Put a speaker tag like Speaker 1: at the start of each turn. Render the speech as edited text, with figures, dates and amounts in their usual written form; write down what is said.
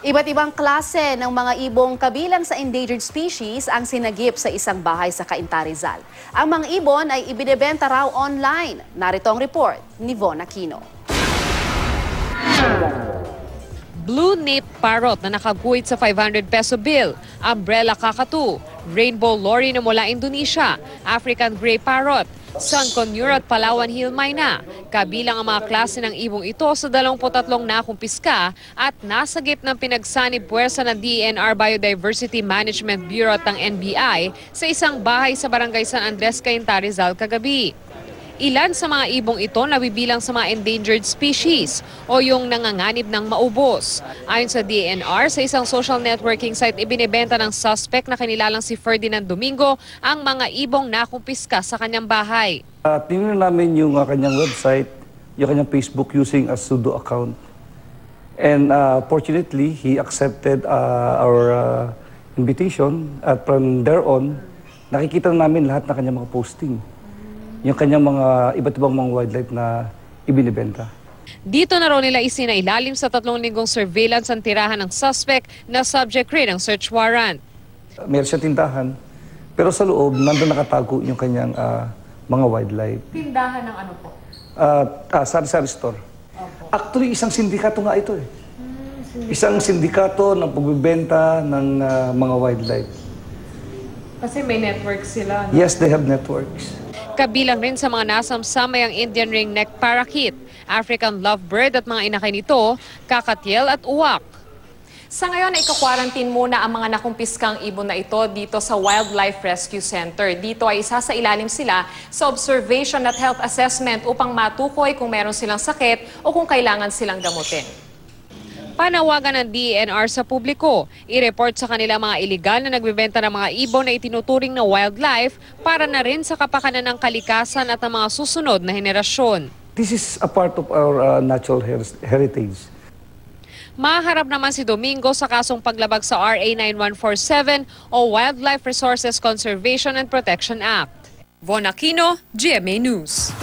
Speaker 1: Iba't ibang klase ng mga ibong kabilang sa endangered species ang sinagip sa isang bahay sa Cainta, Rizal. Ang mga ibon ay ibinebenta raw online. Narito ang report ni Von Aquino.
Speaker 2: Blue nape parrot na nakaguhit sa 500 peso bill, umbrella kakatu, rainbow lorry na mula Indonesia, African gray parrot, sun conure at Palawan hill myna. Kabilang ang mga klase ng ibong ito sa 23 nakumpiska at nasagip ng pinagsanib puwersa ng DENR Biodiversity Management Bureau at ng NBI sa isang bahay sa barangay San Andres, Cainta, Rizal kagabi. Ilan sa mga ibong ito nabibilang sa mga endangered species o yung nanganganib ng maubos. Ayon sa DENR, sa isang social networking site ibinebenta ng suspect na kinilalang si Ferdinand Domingo ang mga ibong nakumpiska sa kanyang bahay.
Speaker 3: Tingnan namin yung kanyang website, yung kanyang Facebook using a pseudo account. And fortunately, he accepted our invitation at from there on, nakikita namin lahat ng kanyang mga posting. Yung kanyang mga iba't ibang mga wildlife na ibinibenta.
Speaker 2: Dito na raw nila isinailalim sa 3 linggong surveillance ang tirahan ng suspect na subject rin ng search warrant.
Speaker 3: Meron siya tindahan, pero sa loob, nandun nakatago yung kanyang mga wildlife.
Speaker 2: Tindahan ng ano po?
Speaker 3: Sari-sari store. Actually, isang sindikato nga ito eh. Isang sindikato ng pagbibenta ng mga wildlife.
Speaker 2: Kasi may network sila, no?
Speaker 3: Yes, they have networks.
Speaker 2: Kabilang rin sa mga nasamsamay ang Indian ringneck parakeet, African lovebird at mga inakay nito, kakatyel at uwak.
Speaker 4: Sa ngayon ay ika-quarantine muna ang mga nakumpiskang ibon na ito dito sa Wildlife Rescue Center. Dito ay isasailalim sila sa observation at health assessment upang matukoy kung meron silang sakit o kung kailangan silang gamutin.
Speaker 2: Panawagan ng DENR sa publiko, i-report sa kanila mga iligal na nagbebenta ng mga ibon na itinuturing na wildlife para na rin sa kapakanan ng kalikasan at ng mga susunod na henerasyon.
Speaker 3: This is a part of our natural heritage.
Speaker 2: Maharap naman si Domingo sa kasong paglabag sa RA 9147 o Wildlife Resources Conservation and Protection Act. Von Aquino, GMA News.